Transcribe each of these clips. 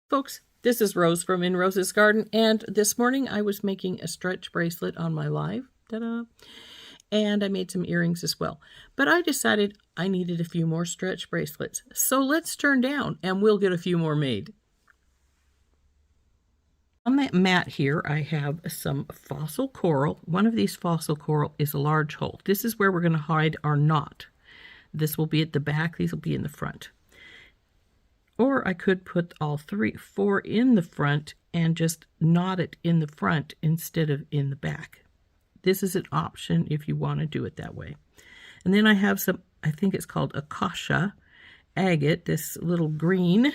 Folks, this is Rose from In Rose's Garden, and this morning I was making a stretch bracelet on my live, ta-da, and I made some earrings as well. But I decided I needed a few more stretch bracelets, so let's turn down and we'll get a few more made. On that mat here, I have some fossil coral. One of these fossil coral is a large hole. This is where we're going to hide our knot. This will be at the back, these will be in the front. Or I could put all four in the front and just knot it in the front instead of in the back. This is an option if you want to do it that way. And then I have some, I think it's called Akasha Agate, this little green.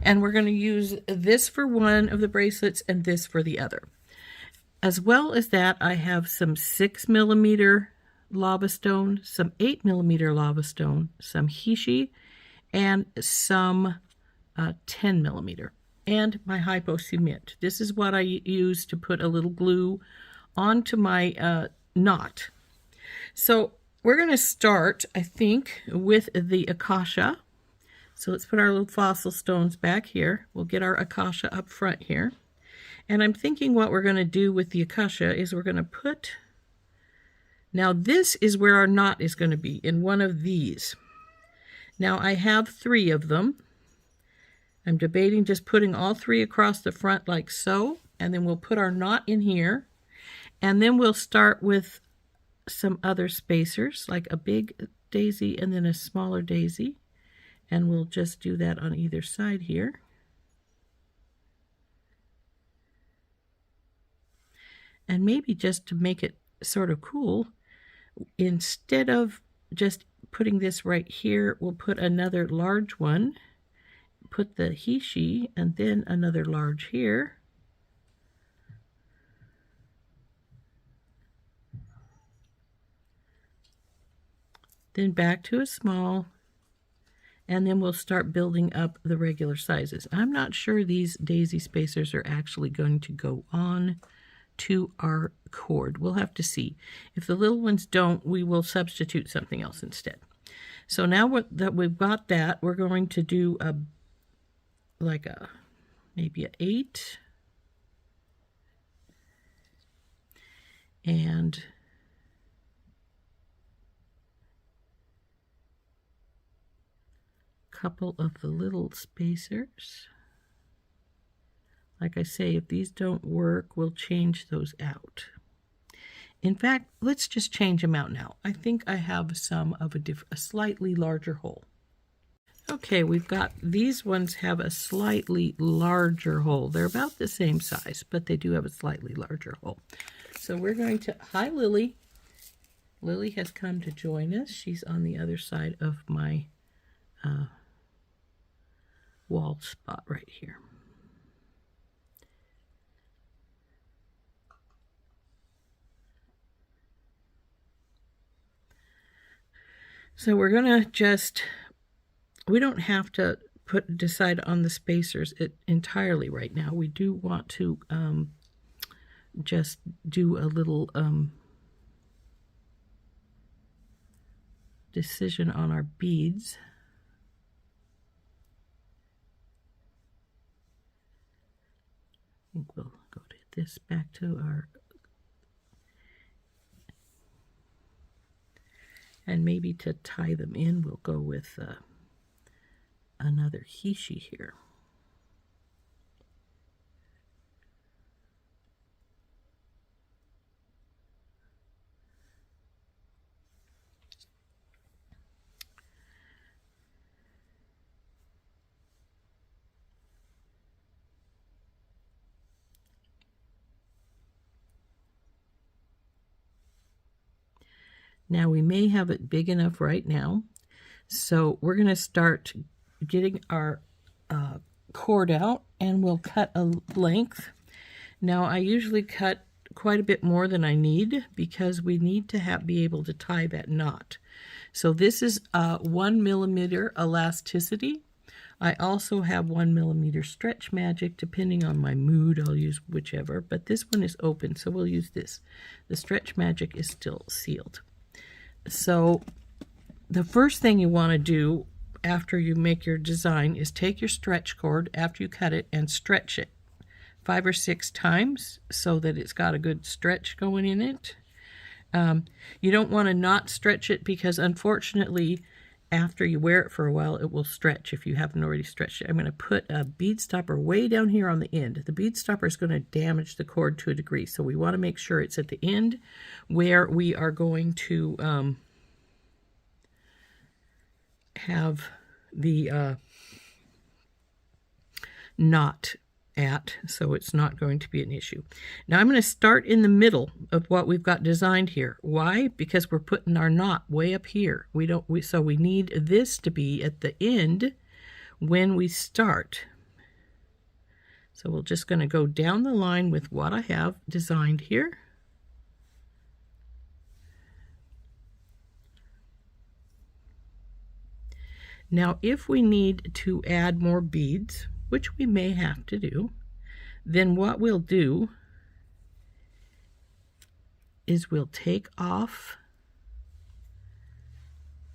And we're going to use this for one of the bracelets and this for the other. As well as that, I have some 6mm lava stone, some 8mm lava stone, some Hishi, and some 10mm, and my hypo cement. This is what I use to put a little glue onto my knot. So we're going to start, I think, with the Akasha. So let's put our little fossil stones back here. We'll get our Akasha up front here. And I'm thinking what we're going to do with the Akasha is we're going to put, now this is where our knot is going to be, in one of these. Now I have 3 of them. I'm debating just putting all 3 across the front like so, and then we'll put our knot in here, and then we'll start with some other spacers, like a big daisy and then a smaller daisy, and we'll just do that on either side here. And maybe just to make it sort of cool, instead of just putting this right here, we'll put another large one, put the Hishi, and then another large here. Then back to a small, and then we'll start building up the regular sizes. I'm not sure these daisy spacers are actually going to go on to our cord. We'll have to see. If the little ones don't, we will substitute something else instead. So now that we've got that, we're going to do maybe an 8 and a couple of the little spacers. Like I say, if these don't work, we'll change those out. In fact, let's just change them out now. I think I have some of a slightly larger hole. Okay, we've got, these ones have a slightly larger hole. They're about the same size, but they do have a slightly larger hole. So we're going to, hi Lily. Lily has come to join us. She's on the other side of my wall spot right here. So we're going to just, we don't have to decide on the spacers entirely right now. We do want to just do a little decision on our beads. I think we'll go to this, back to our, and maybe to tie them in, we'll go with another Hishi here. Now we may have it big enough right now, so we're going to start getting our cord out, and we'll cut a length. Now I usually cut quite a bit more than I need because we need to be able to tie that knot. So this is 1mm elasticity. I also have 1mm Stretch Magic. Depending on my mood, I'll use whichever, but this one is open, so we'll use this. The Stretch Magic is still sealed. So the first thing you want to do after you make your design is take your stretch cord after you cut it and stretch it 5 or 6 times so that it's got a good stretch going in it. You don't want to not stretch it because unfortunately after you wear it for a while it will stretch if you haven't already stretched it. I'm going to put a bead stopper way down here on the end. The bead stopper is going to damage the cord to a degree, so we want to make sure it's at the end where we are going to have the knot at, so it's not going to be an issue. Now I'm going to start in the middle of what we've got designed here. Why? Because we're putting our knot way up here. So we need this to be at the end when we start. So we're just going to go down the line with what I have designed here. Now if we need to add more beads, which we may have to do, then what we'll do is we'll take off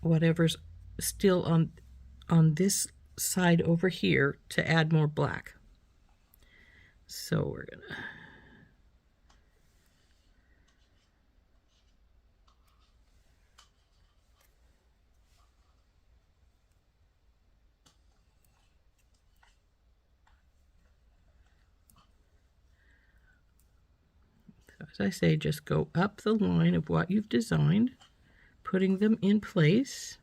whatever's still on this side over here to add more black. So we're gonna as I say, just go up the line of what you've designed, putting them in place.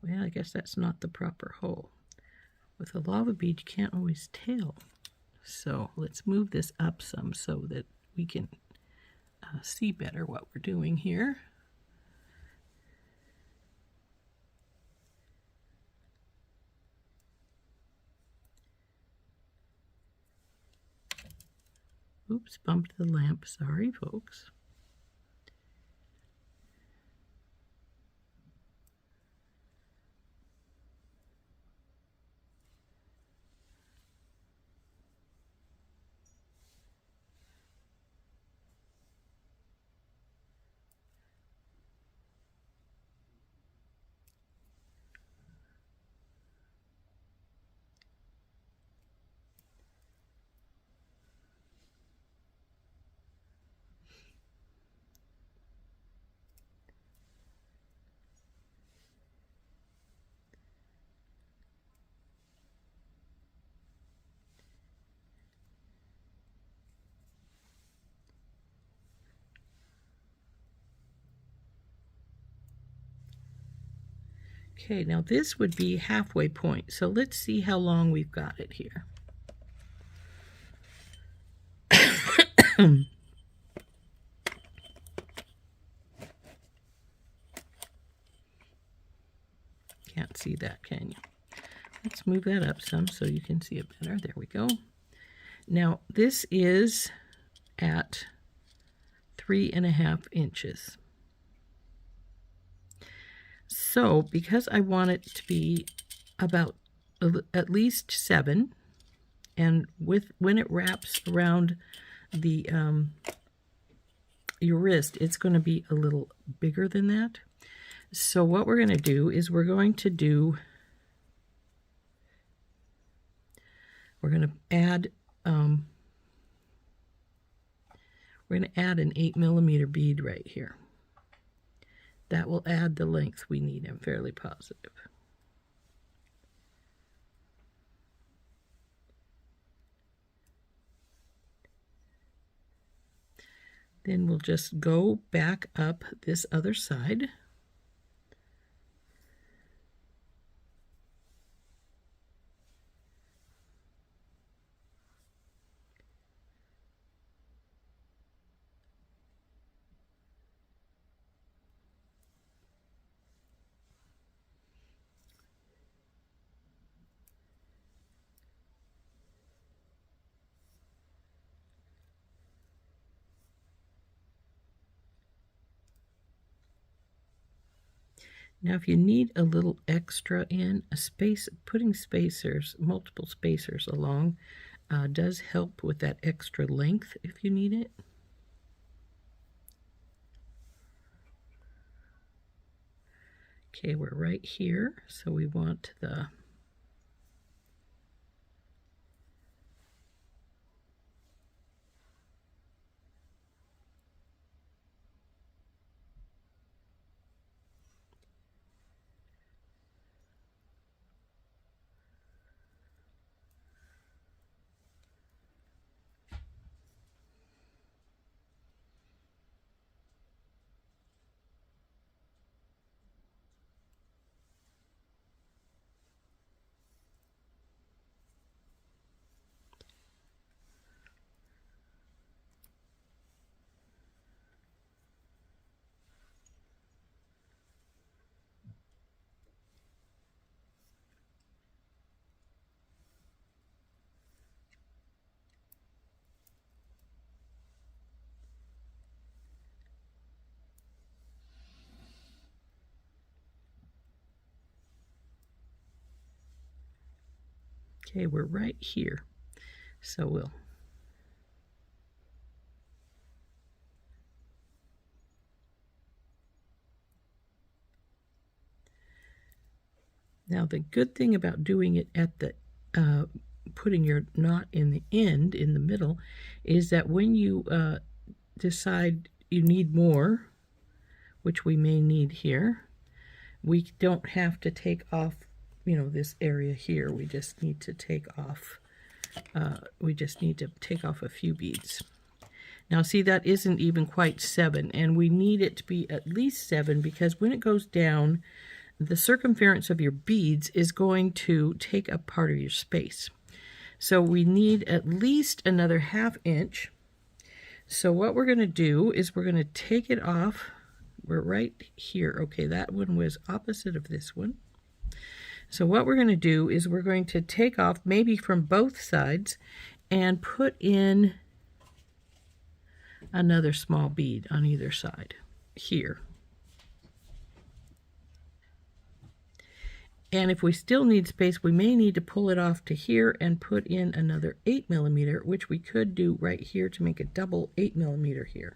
Well, I guess that's not the proper hole. With a lava bead, you can't always tell. So let's move this up some so that we can see better what we're doing here. Oops, bumped the lamp. Sorry, folks. Okay, now this would be halfway point. So let's see how long we've got it here. Can't see that, can you? Let's move that up some so you can see it better. There we go. Now this is at 3.5 inches. So because I want it to be about at least 7, and when it wraps around the your wrist, it's going to be a little bigger than that. So what we're going to do is we're going to add an 8mm bead right here. That will add the length we need, I'm fairly positive. Then we'll just go back up this other side. Now if you need a little extra in a space, putting spacers, multiple spacers along does help with that extra length if you need it. Okay, we're right here, so we want the okay, we're right here. So we'll now the good thing about doing it at the putting your knot in the end, in the middle, is that when you decide you need more, which we may need here, we don't have to take off, you know, this area here. We just need to take off a few beads. Now see, that isn't even quite 7, and we need it to be at least 7, because when it goes down, the circumference of your beads is going to take up part of your space. So we need at least another 1/2 inch. So what we're going to do is we're going to take it off. We're right here. Okay, that one was opposite of this one. So what we're going to do is we're going to take off maybe from both sides and put in another small bead on either side here. And if we still need space, we may need to pull it off to here and put in another 8mm, which we could do right here to make a double 8mm here.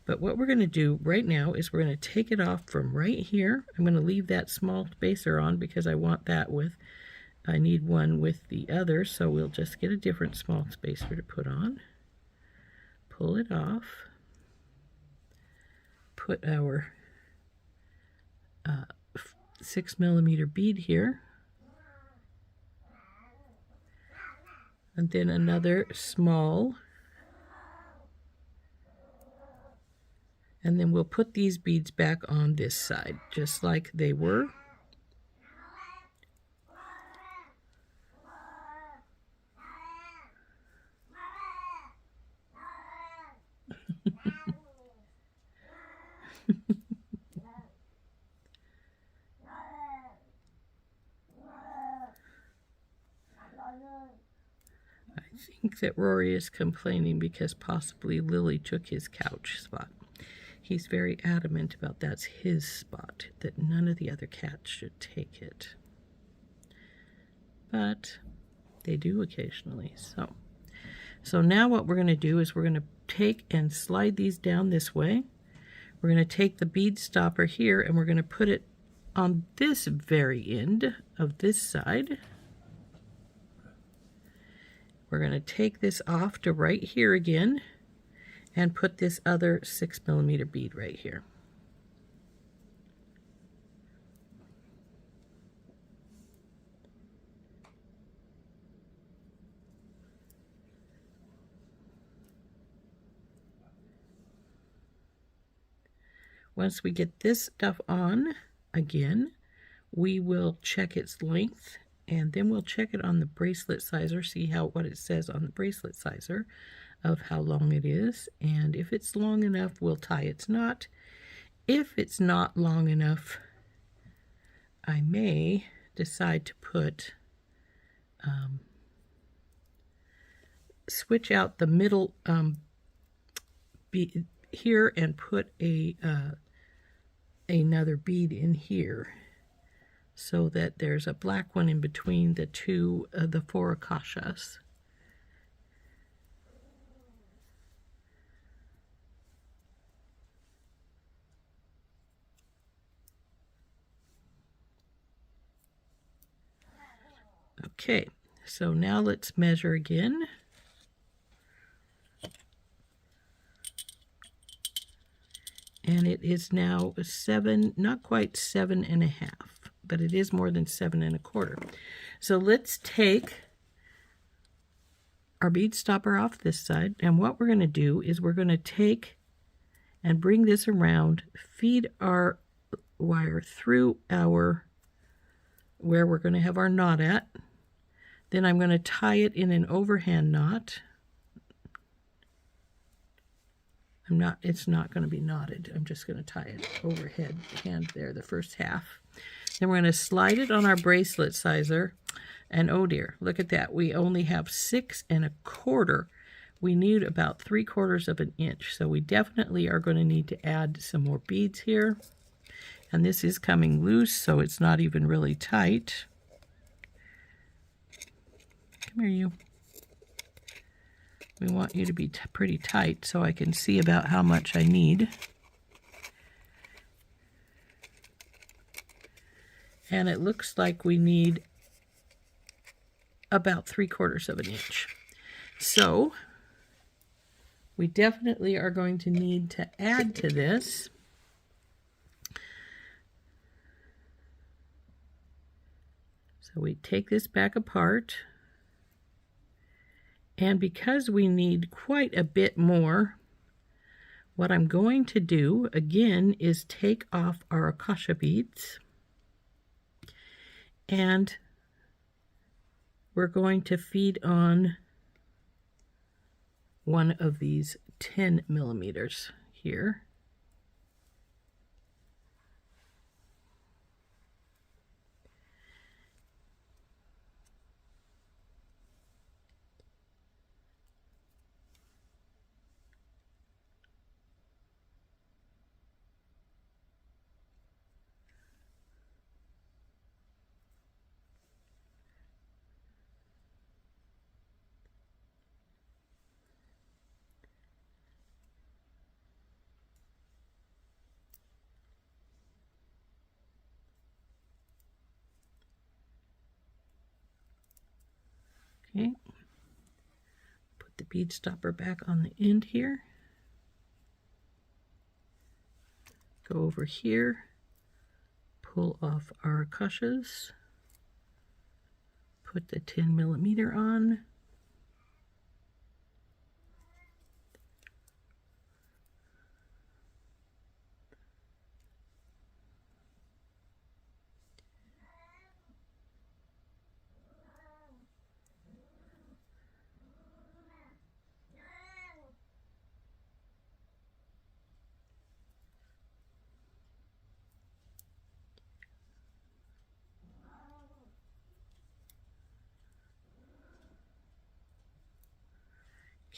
But what we're going to do right now is we're going to take it off from right here. I'm going to leave that small spacer on because I want that with, I need one with the other, so we'll just get a different small spacer to put on. Pull it off. Put our 6mm bead here. And then another small. And then we'll put these beads back on this side, just like they were. I think that Rory is complaining because possibly Lily took his couch spot. He's very adamant about that's his spot, that none of the other cats should take it. But they do occasionally. So now what we're going to do is we're going to take and slide these down this way. We're going to take the bead stopper here and we're going to put it on this very end of this side. We're going to take this off to right here again and put this other 6mm bead right here. Once we get this stuff on, again, we will check its length, and then we'll check it on the bracelet sizer, see what it says on the bracelet sizer of how long it is. And if it's long enough, we'll tie its knot. If it's not long enough, I may decide to put, switch out the middle here and put a another bead in here so that there's a black one in between the two of the 4 akashas. Okay, so now let's measure again. And it is now 7, not quite 7.5, but it is more than 7 1/4. So let's take our bead stopper off this side, and what we're going to do is we're going to take and bring this around, feed our wire through our, where we're going to have our knot at. Then I'm going to tie it in an overhand knot. It's not going to be knotted. I'm just going to tie it overhead hand there, the first half. Then we're going to slide it on our bracelet sizer. And oh dear, look at that. We only have 6 1/4. We need about 3/4 of an inch. So we definitely are going to need to add some more beads here. And this is coming loose, so it's not even really tight. Come here, you. We want you to be pretty tight so I can see about how much I need. And it looks like we need about 3/4 of an inch. So we definitely are going to need to add to this. So we take this back apart. And because we need quite a bit more, what I'm going to do, again, is take off our Akasha beads. And we're going to feed on one of these 10 millimeters here. Okay, put the bead stopper back on the end here. Go over here, pull off our Akashas, put the 10 millimeter on.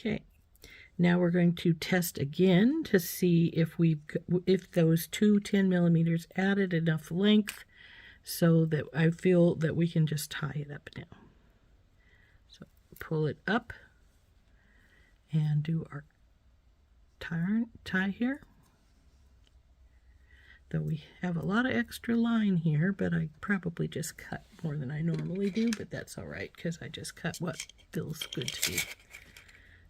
Okay, now we're going to test again to see if those two 10 millimeters added enough length so that I feel that we can just tie it up now. So pull it up and do our tie here. Though we have a lot of extra line here, but I probably just cut more than I normally do, but that's all right because I just cut what feels good to me.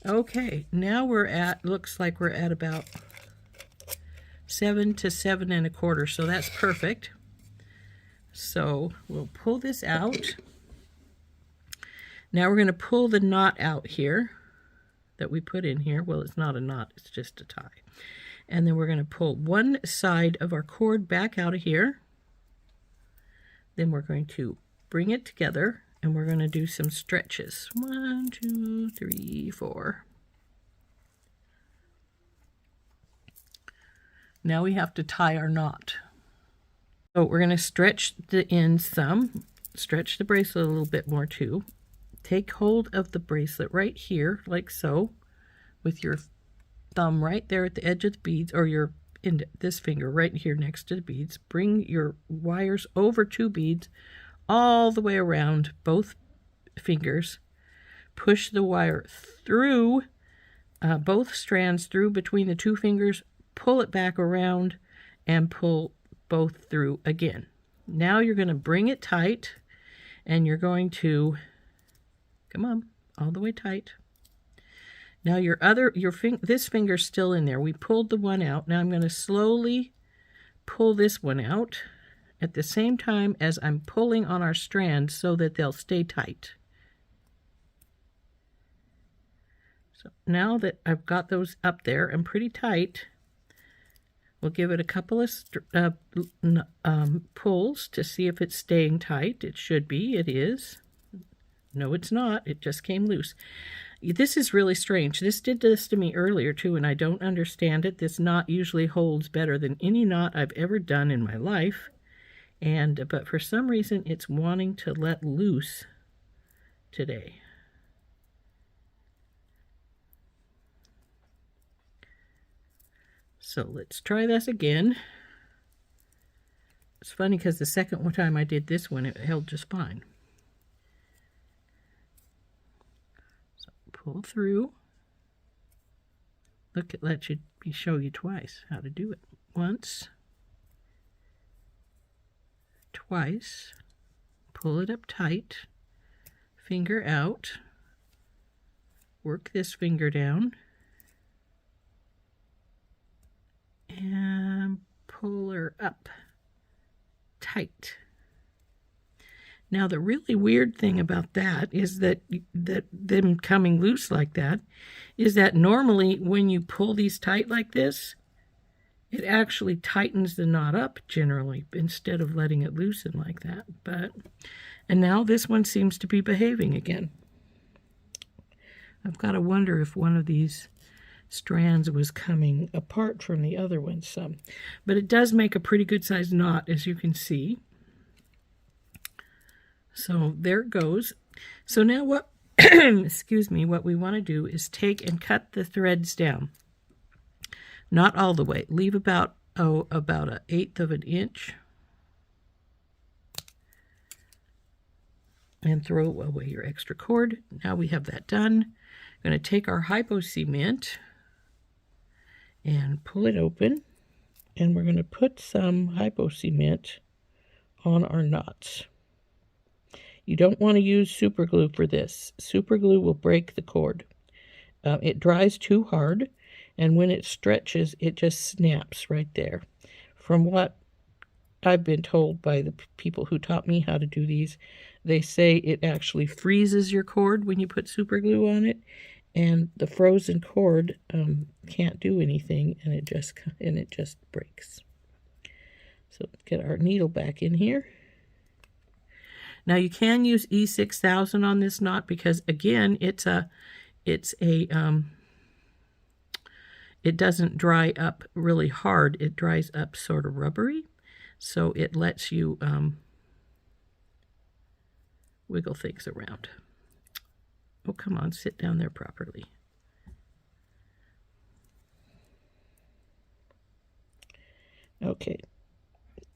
Okay, now we're at, looks like we're at about 7 to 7 1/4, so that's perfect. So we'll pull this out. Now we're going to pull the knot out here that we put in here. Well, it's not a knot, it's just a tie. And then we're going to pull one side of our cord back out of here. Then we're going to bring it together. And we're going to do some stretches. 1, 2, 3, 4. Now we have to tie our knot. So we're going to stretch the ends some. Stretch the bracelet a little bit more too. Take hold of the bracelet right here, like so, with your thumb right there at the edge of the beads, or your this finger right here next to the beads. Bring your wires over 2 beads all the way around both fingers. Push the wire through both strands through between the 2 fingers, pull it back around, and pull both through again. Now you're going to bring it tight, and you're going to, come on, all the way tight. Now this finger's still in there. We pulled the one out. Now I'm going to slowly pull this one out at the same time as I'm pulling on our strands so that they'll stay tight. So now that I've got those up there and pretty tight, we'll give it a couple of pulls to see if it's staying tight. It should be. It is. No, it's not. It just came loose. This is really strange. This did this to me earlier too, and I don't understand it. This knot usually holds better than any knot I've ever done in my life, but for some reason it's wanting to let loose today. So let's try this again. It's funny because the second time I did this one, it held just fine. So pull through. Look, it lets me show you twice how to do it. Once, twice, pull it up tight, finger out, work this finger down, and pull her up tight. Now the really weird thing about that is that them coming loose like that is that normally when you pull these tight like this, it actually tightens the knot up generally instead of letting it loosen like that. And now this one seems to be behaving again. I've got to wonder if one of these strands was coming apart from the other one some. But it does make a pretty good sized knot, as you can see. So there it goes. So now what, excuse me, what we want to do is take and cut the threads down. Not all the way. Leave about 1/8 of an inch. And throw away your extra cord. Now we have that done. I'm going to take our hypo cement and pull it open, and we're going to put some hypo cement on our knots. You don't want to use super glue for this. Super glue will break the cord. It dries too hard, and when it stretches, it just snaps right there. From what I've been told by the people who taught me how to do these, they say it actually freezes your cord when you put super glue on it, and the frozen cord can't do anything, and it just breaks. So let's get our needle back in here. Now you can use E6000 on this knot because again it doesn't dry up really hard. It dries up sort of rubbery, so it lets you wiggle things around. Oh, come on, sit down there properly. Okay,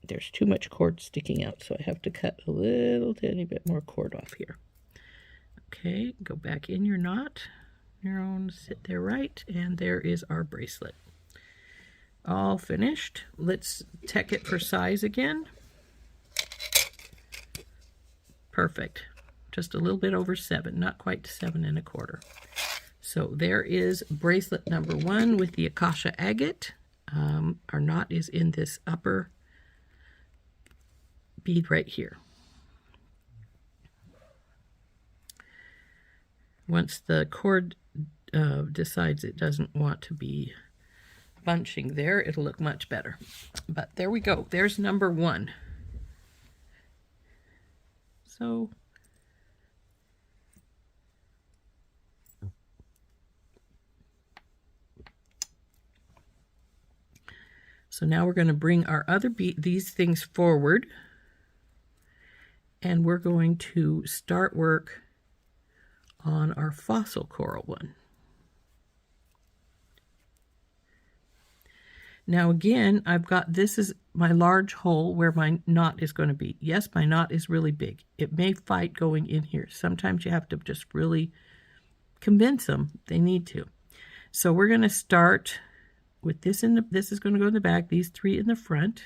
there's too much cord sticking out, so I have to cut a little tiny bit more cord off here. Okay, go back in your knot. Your own, sit there right, and there is our bracelet. All finished. Let's check it for size again. Perfect. Just a little bit over 7, not quite 7 1/4. So there is bracelet number 1 with the Akasha Agate. Our knot is in this upper bead right here. Once the cord decides it doesn't want to be bunching there, it'll look much better. But there we go. There's number 1. So now we're going to bring our other these things forward, and we're going to start work on our fossil coral one. Now again, I've got, this is my large hole where my knot is going to be. Yes, my knot is really big. It may fight going in here. Sometimes you have to just really convince them they need to. So we're going to start with this this is going to go in the back, these 3 in the front.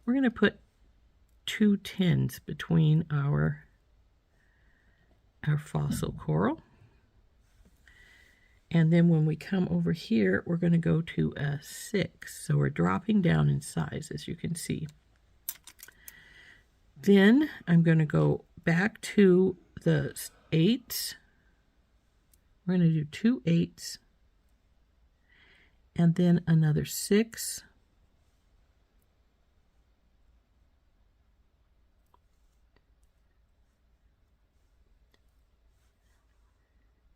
We're going to put 2 tins between our fossil coral. And then when we come over here, we're going to go to a 6. So we're dropping down in size, as you can see. Then I'm going to go back to the 8s. We're going to do 2 8s. And then another 6.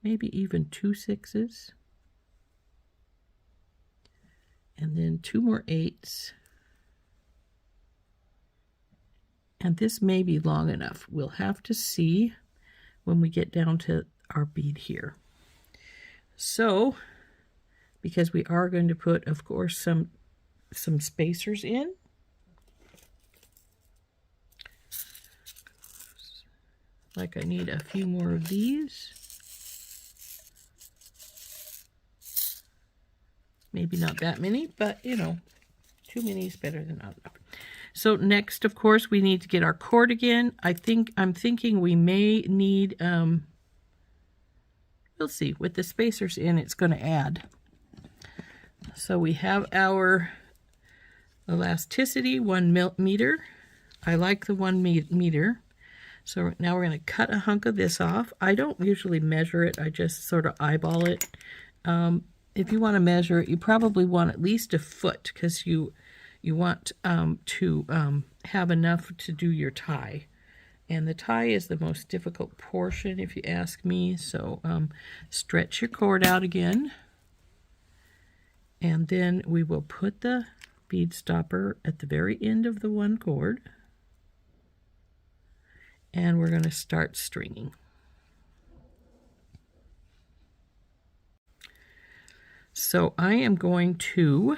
Maybe even 2 6s. And then 2 more 8s. And this may be long enough. We'll have to see when we get down to our bead here. So, because we are going to put, of course, some spacers in. Like I need a few more of these. Maybe not that many, but you know, too many is better than not enough. So next, of course, we need to get our cord again. I'm thinking we may need, we'll see, with the spacers in, it's going to add. So we have our elasticity, 1 meter. I like the 1 meter. So now we're going to cut a hunk of this off. I don't usually measure it. I just sort of eyeball it. If you want to measure it, you probably want at least a foot, because you want to have enough to do your tie. And the tie is the most difficult portion, if you ask me. So stretch your cord out again. And then we will put the bead stopper at the very end of the 1 cord. And we're going to start stringing. So I am going to,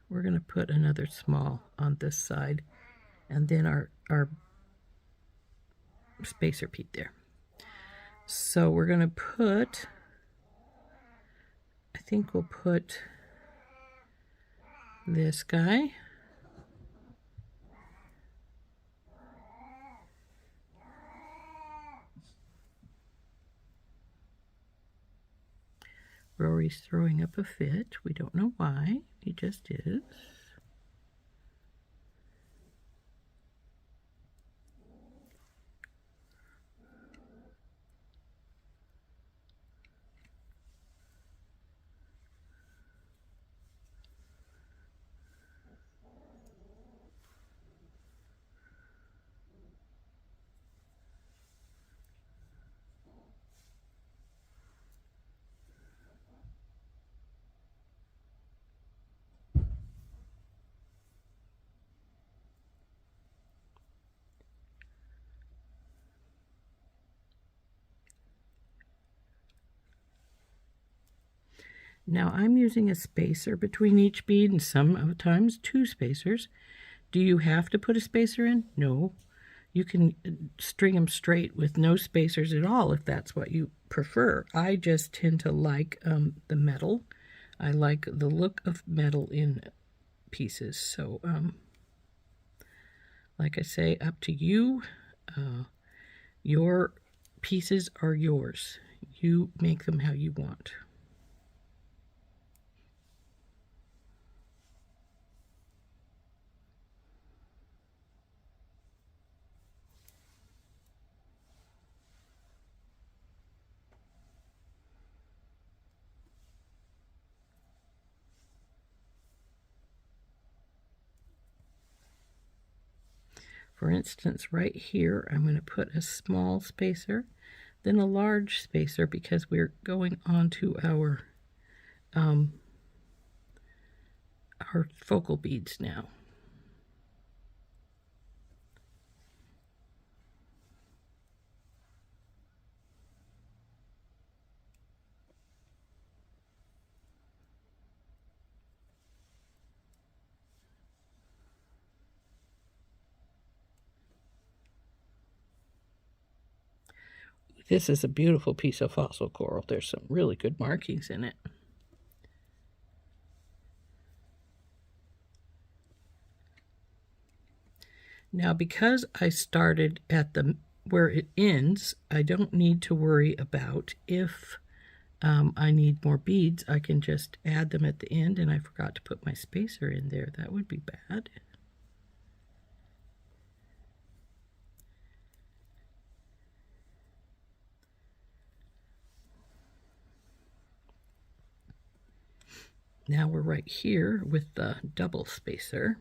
we're going to put another small on this side, and then our spacer bead there. So we're going to put, I think we'll put this guy. Rory's throwing up a fit. We don't know why. He just is. Now I'm using a spacer between each bead, and sometimes 2 spacers. Do you have to put a spacer in? No. You can string them straight with no spacers at all if that's what you prefer. I just tend to like the metal. I like the look of metal in pieces. So, like I say, up to you. Your pieces are yours. You make them how you want. For instance, right here, I'm going to put a small spacer, then a large spacer, because we're going on to our focal beads now. This is a beautiful piece of fossil coral. There's some really good markings in it. Now, because I started at where it ends, I don't need to worry about if I need more beads. I can just add them at the end, and I forgot to put my spacer in there. That would be bad. Now we're right here with the double spacer.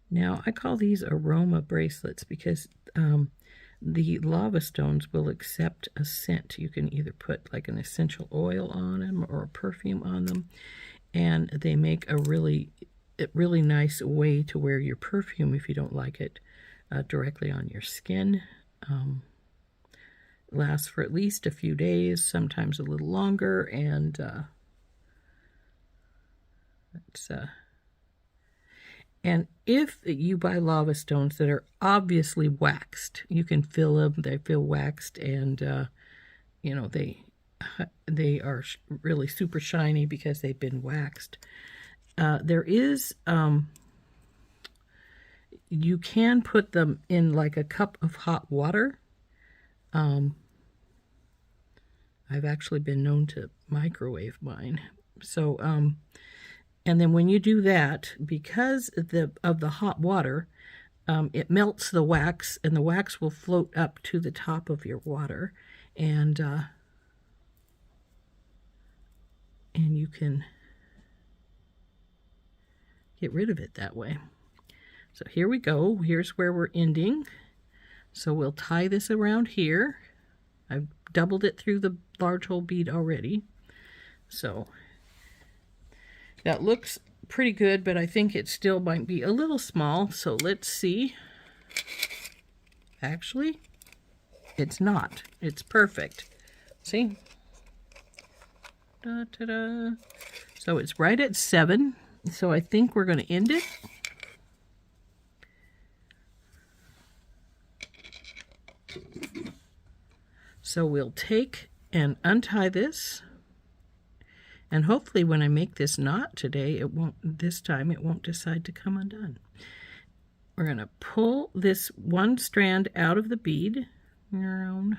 Now, I call these aroma bracelets because the lava stones will accept a scent. You can either put like an essential oil on them or a perfume on them, and they make a really nice way to wear your perfume if you don't like it directly on your skin. Lasts for at least a few days, sometimes a little longer, and and if you buy lava stones that are obviously waxed, you can feel them. They feel waxed, and you know, they are really super shiny because they've been waxed. There is you can put them in like a cup of hot water. I've actually been known to microwave mine. So and then when you do that, because of the hot water, it melts the wax, and the wax will float up to the top of your water, and you can get rid of it that way. So here we go. Here's where we're ending. So we'll tie this around here. I've doubled it through the large hole bead already. So that looks pretty good, but I think it still might be a little small. So let's see. Actually, it's not. It's perfect. See? Da-da-da. So it's right at 7. So I think we're going to end it. So we'll take and untie this, and hopefully when I make this knot today, this time it won't decide to come undone. We're going to pull this one strand out of the bead, and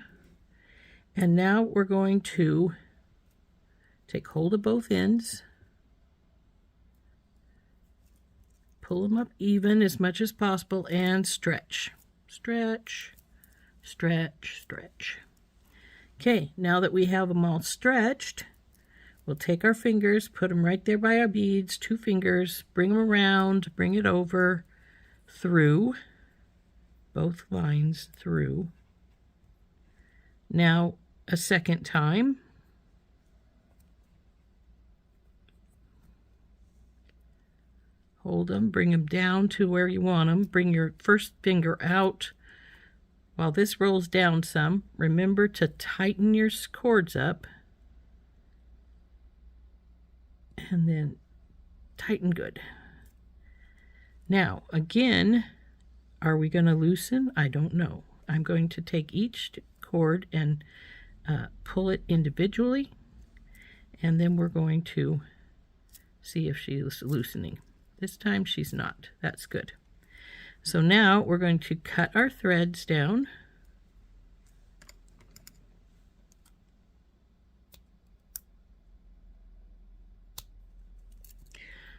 now we're going to take hold of both ends, pull them up even as much as possible, and stretch, stretch, stretch, stretch. Okay, now that we have them all stretched, we'll take our fingers, put them right there by our beads, 2 fingers, bring them around, bring it over, through, both lines through. Now, a second time. Hold them, bring them down to where you want them. Bring your first finger out. While this rolls down some, remember to tighten your cords up. And then tighten good. Now, again, are we going to loosen? I don't know. I'm going to take each cord and pull it individually, and then we're going to see if she's loosening. This time she's not. That's good. So now we're going to cut our threads down.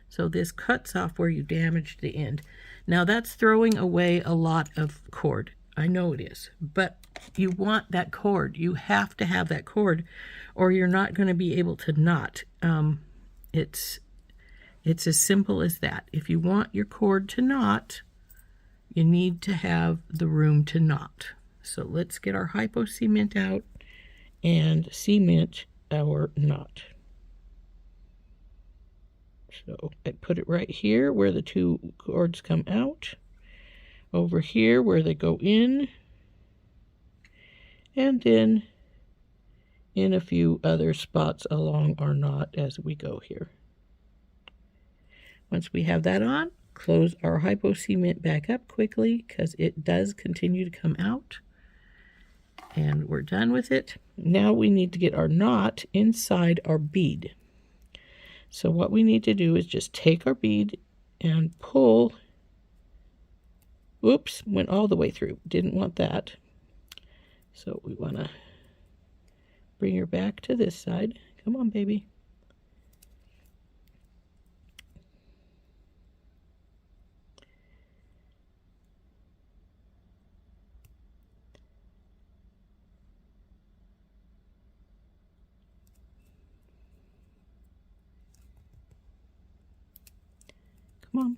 So this cuts off where you damaged the end. Now that's throwing away a lot of cord. I know it is, but you want that cord. You have to have that cord or you're not going to be able to knot. It's as simple as that. If you want your cord to knot, you need to have the room to knot. So let's get our hypo cement out and cement our knot. So I put it right here where the two cords come out, over here where they go in, and then in a few other spots along our knot as we go here. Once we have that on, close our hypo cement back up quickly because it does continue to come out. And we're done with it. Now we need to get our knot inside our bead. So what we need to do is just take our bead and pull. Oops, went all the way through. Didn't want that. So we want to bring her back to this side. Come on, baby. Come on.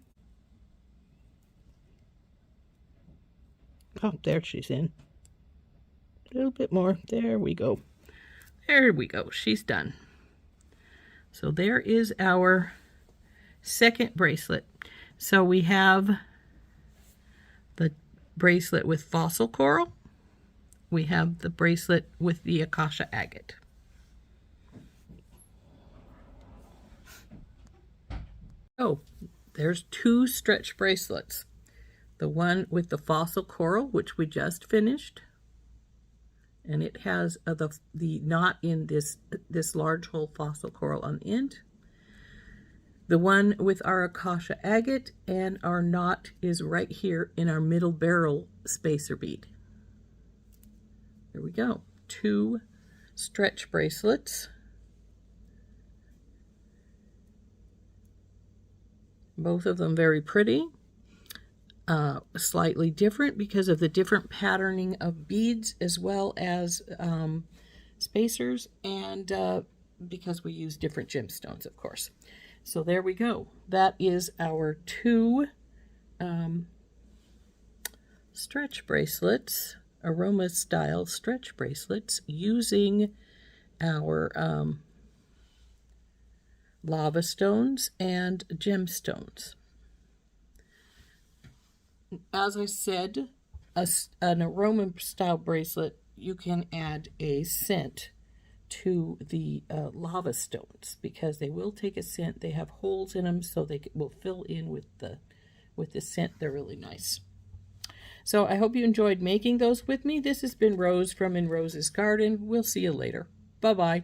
Oh, there she's in. A little bit more. There we go. There we go. She's done. So there is our second bracelet. So we have the bracelet with fossil coral. We have the bracelet with the Akasha Agate. Oh, there's two stretch bracelets. The one with the fossil coral, which we just finished, and it has the knot in this large hole fossil coral on the end. The one with our Akasha Agate, and our knot is right here in our middle barrel spacer bead. There we go. Two stretch bracelets. Both of them very pretty. Slightly different because of the different patterning of beads as well as spacers, and because we use different gemstones, of course. So there we go. That is our two stretch bracelets, Aroma style stretch bracelets, using our lava stones and gemstones. As I said, an aroma style bracelet, you can add a scent to the lava stones because they will take a scent. They have holes in them, so they will fill in with the scent. They're really nice. So I hope you enjoyed making those with me. This has been Rose from In Rose's Garden. We'll see you later. Bye-bye.